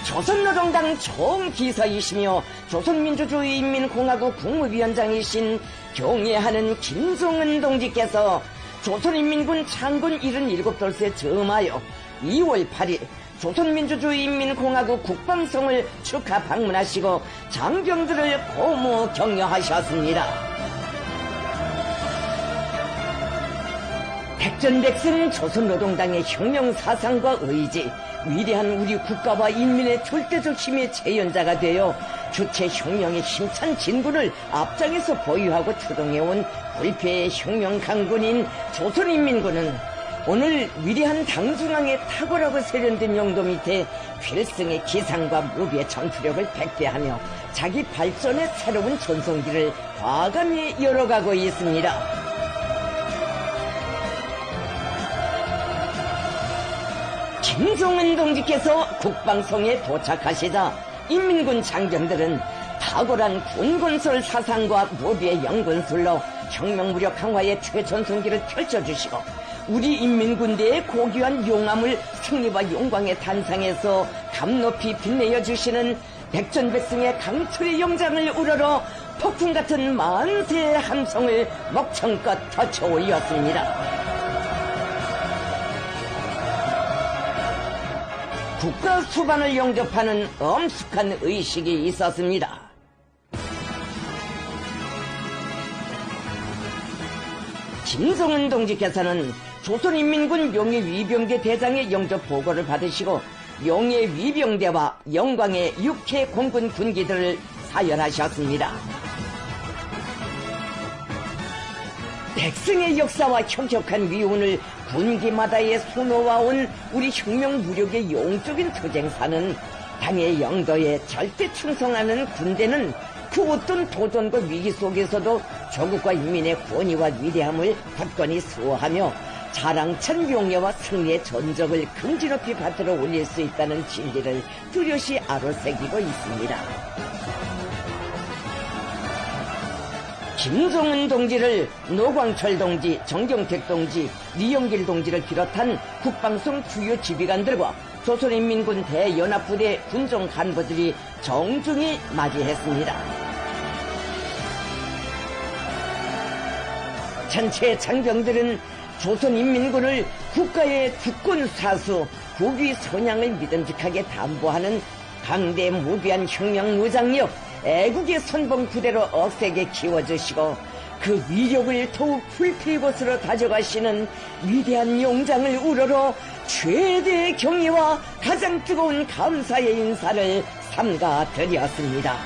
조선노동당 총기사이시며 조선민주주의인민공화국 국무위원장이신 경애하는 김정은 동지께서 조선인민군 창군 77돌쇠 점하여 2월 8일 조선민주주의인민공화국 국방성을 축하 방문하시고 장병들을 고무 격려하셨습니다. 백전백승 조선노동당의 혁명사상과 의지, 위대한 우리 국가와 인민의 절대적 힘의 재현자가 되어 주체 혁명의 힘찬 진군을 앞장에서 보유하고 추동해온 불패의 혁명 강군인 조선인민군은 오늘 위대한 당중앙에 탁월하고 세련된 용도 밑에 필승의 기상과 무비의 전투력을 백배하며 자기 발전의 새로운 전성기를 과감히 열어가고 있습니다. 김정은 동지께서 국방성에 도착하시자 인민군 장병들은 탁월한 군건설 사상과 무비의 영군술로 혁명무력 강화의 최전성기를 펼쳐주시고 우리 인민군대의 고귀한 용암을 승리와 영광의 단상에서 감높이 빛내어 주시는 백전백승의 강철의 영장을 우러러 폭풍 같은 만세의 함성을 목청껏 터쳐 올렸습니다. 국가 수반을 영접하는 엄숙한 의식이 있었습니다. 김정은 동지께서는 조선인민군 명예위병대 대장의 영접 보고를 받으시고 명예위병대와 영광의 육해 공군 군기들을 사열하셨습니다. 백승의 역사와 혁혁한 위운을 군기마다에 수놓아온 우리 혁명 무력의 용적인 투쟁사는 당의 영도에 절대 충성하는 군대는 그 어떤 도전과 위기 속에서도 조국과 인민의 권위와 위대함을 굳건히 수호하며 자랑찬 용예와 승리의 전적을 금지높이 받들어 올릴 수 있다는 진리를 뚜렷이 아로새기고 있습니다. 김정은 동지를 노광철 동지, 정경택 동지, 리용길 동지를 비롯한 국방성 주요 지휘관들과 조선인민군 대연합부대 군종 간부들이 정중히 맞이했습니다. 전체 장병들은 조선인민군을 국가의 주권사수, 국위 선양을 믿음직하게 담보하는 강대 무비한 혁명 무장력, 애국의 선봉 부대로 억세게 키워주시고 그 위력을 더욱 불필 곳으로 다져가시는 위대한 용장을 우러러 최대의 경의와 가장 뜨거운 감사의 인사를 삼가 드렸습니다.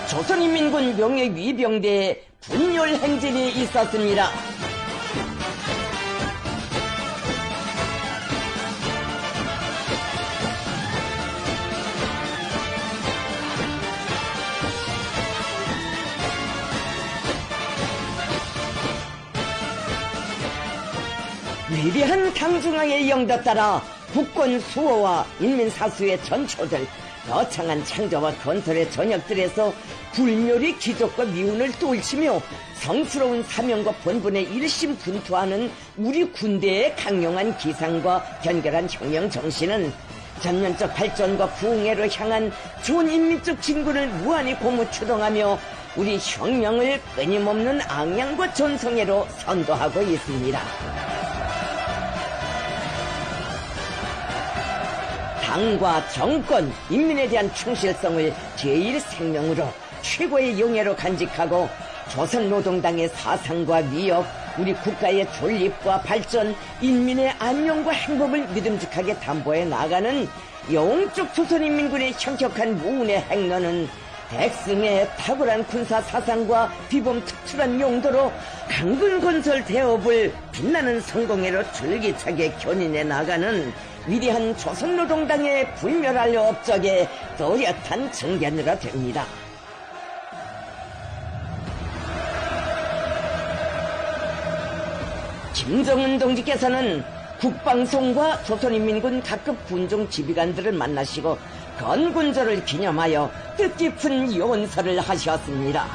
조선인민군 명예위병대에 분열 행진이 있었습니다. 위대한 당중앙의 영도 따라 국권 수호와 인민사수의 전초들, 거창한 창조와 건설의 전역들에서 불멸의 기적과 미운을 떨치며 성스러운 사명과 본분에 일심분투하는 우리 군대의 강력한 기상과 견결한 혁명 정신은 전면적 발전과 부흥회로 향한 전인민적 진군을 무한히 고무 추동하며 우리 혁명을 끊임없는 앙양과 전성회로 선도하고 있습니다. 당과 정권, 인민에 대한 충실성을 제일 생명으로 최고의 영예로 간직하고 조선노동당의 사상과 위협, 우리 국가의 존립과 발전, 인민의 안녕과 행복을 믿음직하게 담보해 나가는 영적 조선인민군의 현격한 무운의 행로는 백승의 탁월한 군사 사상과 비범 특출한 용도로 강군 건설 대업을 빛나는 성공회로 줄기차게 견인해 나가는 위대한 조선노동당의 불멸할 업적의 또렷한 증견으로 됩니다. 김정은 동지께서는 국방성과 조선인민군 각급 군종 지휘관들을 만나시고 건군절을 기념하여 뜻깊은 연설을 하셨습니다.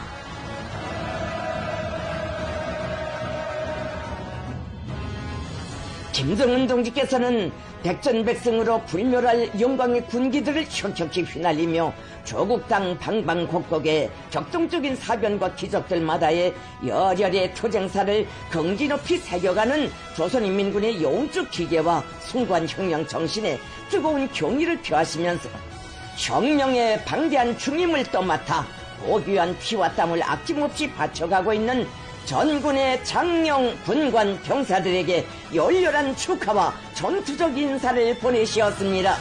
김정은 동지께서는 백전백승으로 불멸할 영광의 군기들을 혁혁히 휘날리며 조국 땅 방방곡곡에 격동적인 사변과 기적들마다의 열혈의 투쟁사를 긍지 높이 새겨가는 조선인민군의 영적 기계와 숭고한 혁명 정신에 뜨거운 경의를 표하시면서 혁명의 방대한 중임을 떠맡아 고귀한 피와 땀을 아낌없이 바쳐가고 있는 전군의 장령 군관 병사들에게 열렬한 축하와 전투적 인사를 보내시었습니다.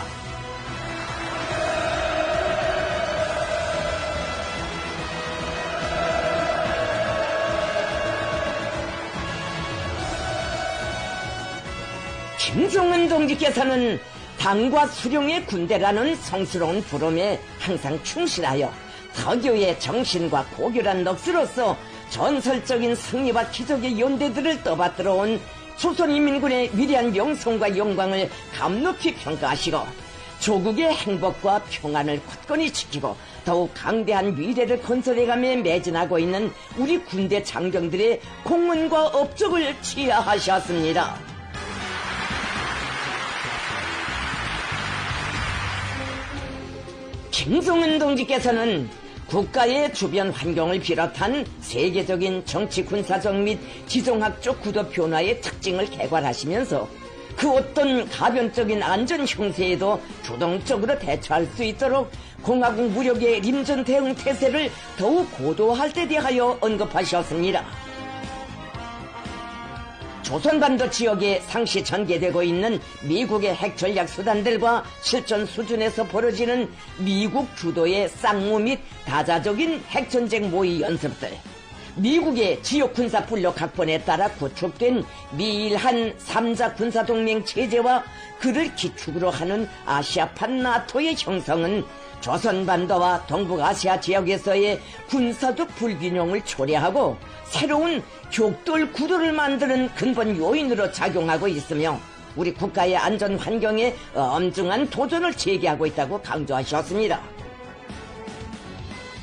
김정은 동지께서는 당과 수령의 군대라는 성스러운 부름에 항상 충실하여 터교의 정신과 고결한 넋으로서 전설적인 승리와 기적의 연대들을 떠받들어 온 조선인민군의 위대한 명성과 영광을 감높이 평가하시고 조국의 행복과 평안을 굳건히 지키고 더욱 강대한 미래를 건설해가며 매진하고 있는 우리 군대 장병들의 공헌과 업적을 치하하셨습니다. 김정은 동지께서는 국가의 주변 환경을 비롯한 세계적인 정치 군사적 및 지정학적 구도 변화의 특징을 개괄하시면서 그 어떤 가변적인 안전 형세에도 주동적으로 대처할 수 있도록 공화국 무력의臨전 대응 태세를 더욱 고도화할 때 대하여 언급하셨습니다. 조선반도 지역에 상시 전개되고 있는 미국의 핵전략 수단들과 실전 수준에서 벌어지는 미국 주도의 쌍무 및 다자적인 핵전쟁 모의 연습들, 미국의 지역 군사 불력 각본에 따라 구축된 미일한 3자 군사동맹 체제와 그를 기축으로 하는 아시아판 나토의 형성은 조선반도와 동북아시아 지역에서의 군사적 불균형을 초래하고 새로운 격돌 구도를 만드는 근본 요인으로 작용하고 있으며 우리 국가의 안전 환경에 엄중한 도전을 제기하고 있다고 강조하셨습니다.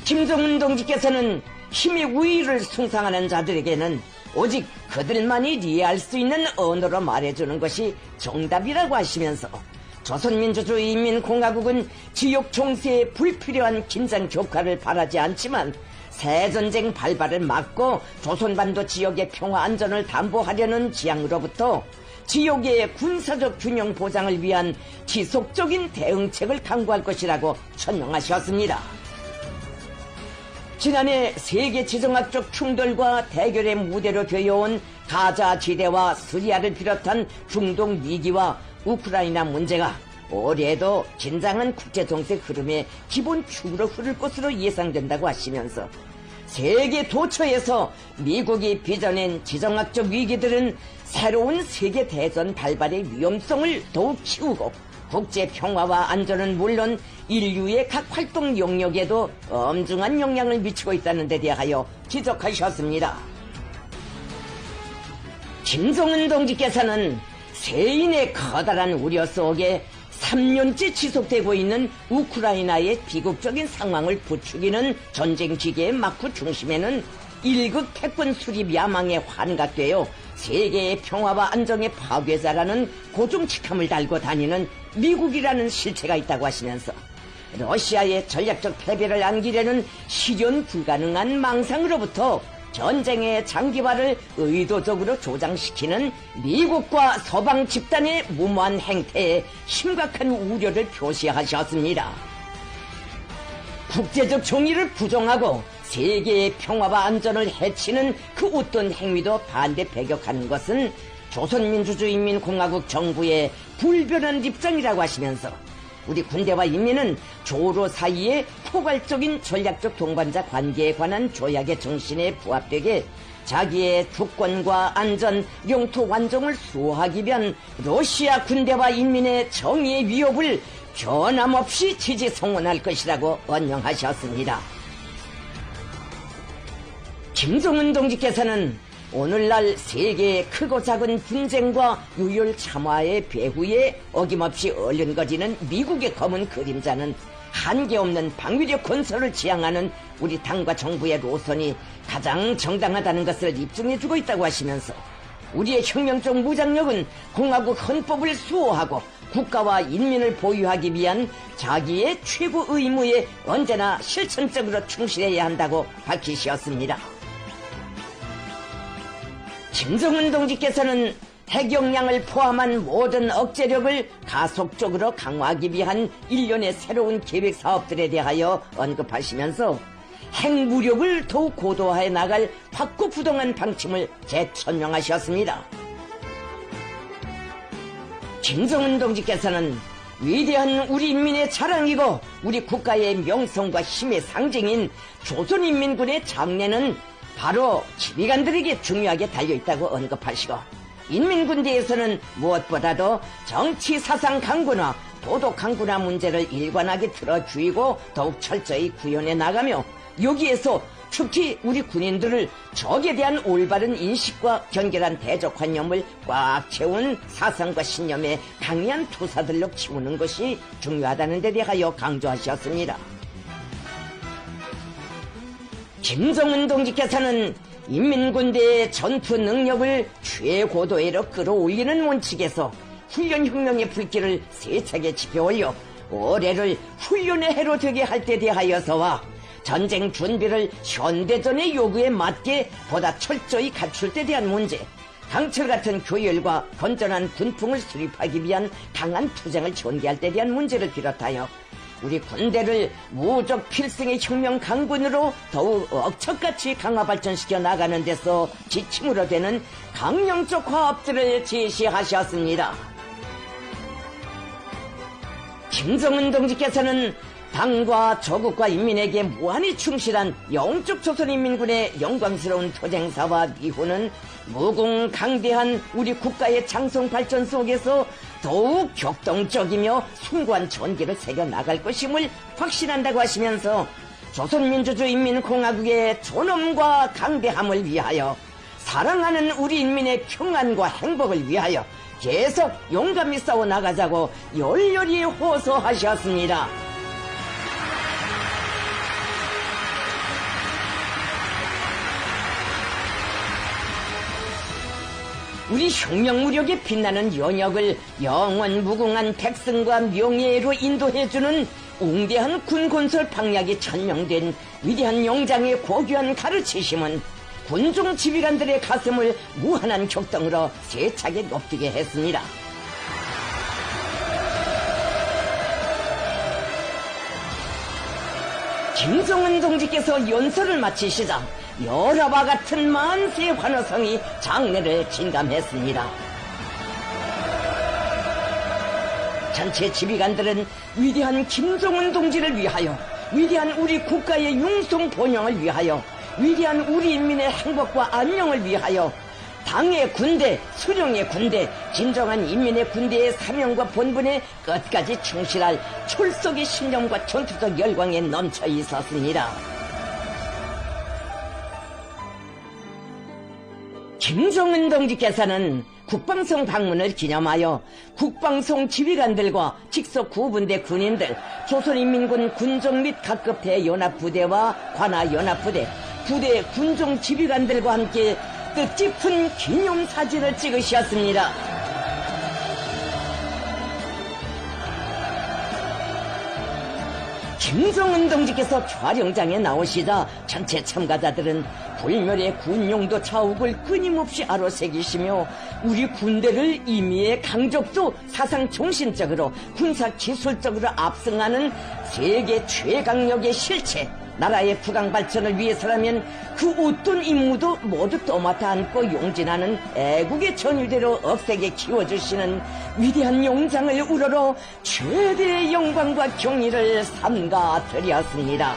김정은 동지께서는 힘의 우위를 숭상하는 자들에게는 오직 그들만이 이해할 수 있는 언어로 말해주는 것이 정답이라고 하시면서 조선민주주의인민공화국은 지역 총세에 불필요한 긴장 격화를 바라지 않지만 새전쟁 발발을 막고 조선반도 지역의 평화 안전을 담보하려는 지향으로부터 지역의 군사적 균형 보장을 위한 지속적인 대응책을 강구할 것이라고 천명하셨습니다. 지난해 세계 지정학적 충돌과 대결의 무대로 되어온 가자 지대와 시리아를 비롯한 중동 위기와 우크라이나 문제가 올해도 긴장한 국제정세 흐름의 기본 축으로 흐를 것으로 예상된다고 하시면서 세계 도처에서 미국이 빚어낸 지정학적 위기들은 새로운 세계 대전 발발의 위험성을 더욱 키우고 국제 평화와 안전은 물론 인류의 각 활동 영역에도 엄중한 영향을 미치고 있다는 데 대하여 지적하셨습니다. 김정은 동지께서는 세인의 커다란 우려 속에 3년째 지속되고 있는 우크라이나의 비극적인 상황을 부추기는 전쟁 기계의 막후 중심에는 1급 패권 수립 야망에 환각되어 세계의 평화와 안정의 파괴자라는 고정직함을 달고 다니는 미국이라는 실체가 있다고 하시면서 러시아의 전략적 패배를 안기려는 실현 불가능한 망상으로부터 전쟁의 장기화를 의도적으로 조장시키는 미국과 서방 집단의 무모한 행태에 심각한 우려를 표시하셨습니다. 국제적 정의를 부정하고 세계의 평화와 안전을 해치는 그 어떤 행위도 반대 배격하는 것은 조선민주주의인민공화국 정부의 불변한 입장이라고 하시면서 우리 군대와 인민은 조로 사이의 포괄적인 전략적 동반자 관계에 관한 조약의 정신에 부합되게 자기의 주권과 안전, 영토 완성을 수호하기 위한 러시아 군대와 인민의 정의의 위협을 변함없이 지지 성원할 것이라고 언명하셨습니다. 김정은 동지께서는 오늘날 세계의 크고 작은 분쟁과 유혈 참화의 배후에 어김없이 얼른거리는 미국의 검은 그림자는 한계없는 방위력 건설을 지향하는 우리 당과 정부의 노선이 가장 정당하다는 것을 입증해주고 있다고 하시면서 우리의 혁명적 무장력은 공화국 헌법을 수호하고 국가와 인민을 보유하기 위한 자기의 최고 의무에 언제나 실천적으로 충실해야 한다고 밝히셨습니다. 김정은 동지께서는 핵역량을 포함한 모든 억제력을 가속적으로 강화하기 위한 일련의 새로운 계획 사업들에 대하여 언급하시면서 핵무력을 더욱 고도화해 나갈 확고부동한 방침을 재천명하셨습니다. 김정은 동지께서는 위대한 우리 인민의 자랑이고 우리 국가의 명성과 힘의 상징인 조선인민군의 장래는 바로 지휘관들에게 중요하게 달려있다고 언급하시고, 인민군대에서는 무엇보다도 정치 사상 강구나 도덕 강구나 문제를 일관하게 들어주이고 더욱 철저히 구현해 나가며, 여기에서 특히 우리 군인들을 적에 대한 올바른 인식과 견결한 대적관념을 꽉 채운 사상과 신념의 강력한 투사들로 키우는 것이 중요하다는 데 대하여 강조하셨습니다. 김정은 동지께서는 인민군대의 전투 능력을 최고도로 끌어올리는 원칙에서 훈련혁명의 불길을 세차게 지펴올려 올해를 훈련의 해로 되게 할 때 대하여서와 전쟁 준비를 현대전의 요구에 맞게 보다 철저히 갖출 때 대한 문제, 강철 같은 교열과 건전한 군풍을 수립하기 위한 강한 투쟁을 전개할 때 대한 문제를 비롯하여 우리 군대를 무적 필승의 혁명 강군으로 더욱 억척같이 강화 발전시켜 나가는 데서 지침으로 되는 강령적 화합들을 제시하셨습니다. 김정은 동지께서는 당과 조국과 인민에게 무한히 충실한 영적 조선인민군의 영광스러운 투쟁사와 미호는 무궁강대한 우리 국가의 장성 발전 속에서 더욱 격동적이며 숭고한 전개를 새겨나갈 것임을 확신한다고 하시면서 조선민주주의인민공화국의 존엄과 강대함을 위하여, 사랑하는 우리 인민의 평안과 행복을 위하여 계속 용감히 싸워나가자고 열렬히 호소하셨습니다. 우리 혁명무력에 빛나는 연역을 영원 무궁한 백성과 명예로 인도해주는 웅대한 군건설 방략이 천명된 위대한 용장의 고귀한 가르치심은 군중 지휘관들의 가슴을 무한한 격동으로 세차게 높이게 했습니다. 김정은 동지께서 연설을 마치시자 열화와 같은 만세 환호성이 장례를 진감했습니다. 전체 지휘관들은 위대한 김정은 동지를 위하여, 위대한 우리 국가의 융성 번영을 위하여, 위대한 우리 인민의 행복과 안녕을 위하여 당의 군대, 수령의 군대, 진정한 인민의 군대의 사명과 본분에 끝까지 충실할 출석의 신념과 전투적 열광에 넘쳐 있었습니다. 김정은 동지께서는 국방성 방문을 기념하여 국방성 지휘관들과 직속 구분대 군인들, 조선인민군 군종 및 각급 대연합부대와 관하연합부대, 부대 군종 지휘관들과 함께 뜻깊은 기념사진을 찍으셨습니다. 김정은 동지께서 촬영장에 나오시자 전체 참가자들은 불멸의 군용도 자욱을 끊임없이 아로새기시며 우리 군대를 임의의 강적도 사상 정신적으로 군사기술적으로 압승하는 세계 최강력의 실체, 나라의 부강 발전을 위해서라면 그 어떤 임무도 모두 떠맡아 안고 용진하는 애국의 전율대로 억세게 키워주시는 위대한 용장을 우러러 최대의 영광과 경의를 삼가 드렸습니다.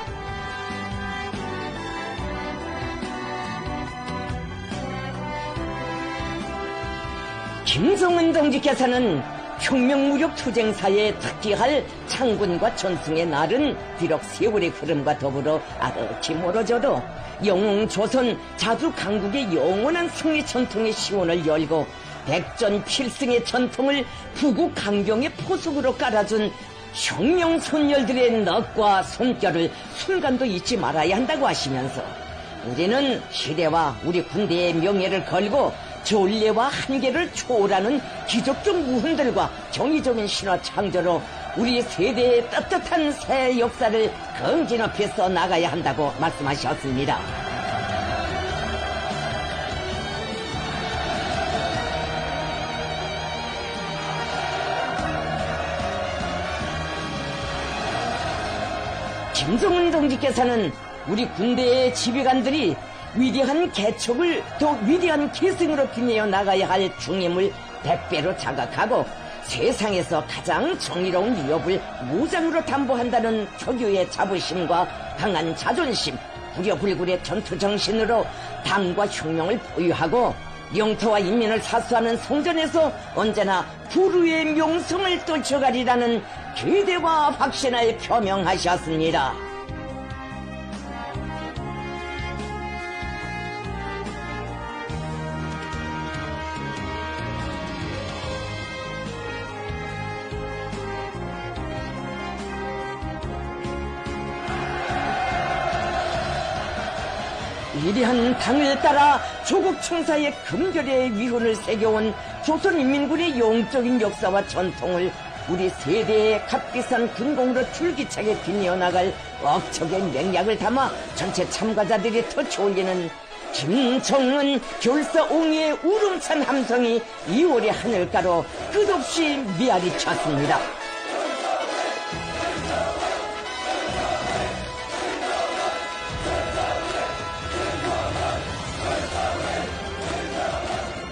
김정은 동지께서는 혁명무력 투쟁사에 특기할 창군과 전승의 날은 비록 세월의 흐름과 더불어 아득히 멀어져도 영웅조선 자주강국의 영원한 승리 전통의 시원을 열고 백전 필승의 전통을 부국 강경의 포석으로 깔아준 혁명 선열들의 넋과 손결을 순간도 잊지 말아야 한다고 하시면서 우리는 시대와 우리 군대의 명예를 걸고 존례와 한계를 초월하는 기적적 무흔들과 정의적인 신화 창조로 우리 세대의 떳떳한 새 역사를 긍지높이 써 나가야 한다고 말씀하셨습니다. 김정은 동지께서는 우리 군대의 지휘관들이 위대한 개척을 더 위대한 계승으로 빛내어 나가야 할 중임을 100배로 자각하고 세상에서 가장 정의로운 위협을 무장으로 담보한다는 특유의 자부심과 강한 자존심, 구려불굴의 전투정신으로 당과 혁명을 보유하고 영토와 인민을 사수하는 성전에서 언제나 불후의 명성을 떨쳐가리라는 기대와 확신을 표명하셨습니다. 위대한 당을 따라 조국 청사의 금결의 위훈을 새겨온 조선인민군의 영적인 역사와 전통을 우리 세대의 값비싼 군공으로 줄기차게 빛내어 나갈 억척의 맹약을 담아 전체 참가자들이 터치올리는 김정은 결사옹이의 우름찬 함성이 2월의 하늘가로 끝없이 메아리 쳤습니다.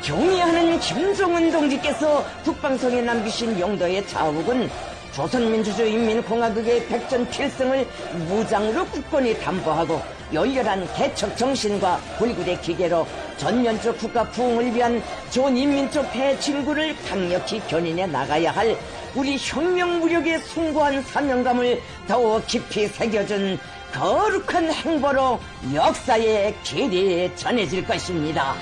경의하는 김정은 동지께서 북방성에 남기신 영도의 자욱은 조선민주주의인민공화국의 백전필승을 무장으로 굳건히 담보하고 열렬한 개척 정신과 불굴의 기계로 전면적 국가 부흥을 위한 전인민족 대진구를 강력히 견인해 나가야 할 우리 혁명 무력의 숭고한 사명감을 더욱 깊이 새겨준 거룩한 행보로 역사의 길이 전해질 것입니다.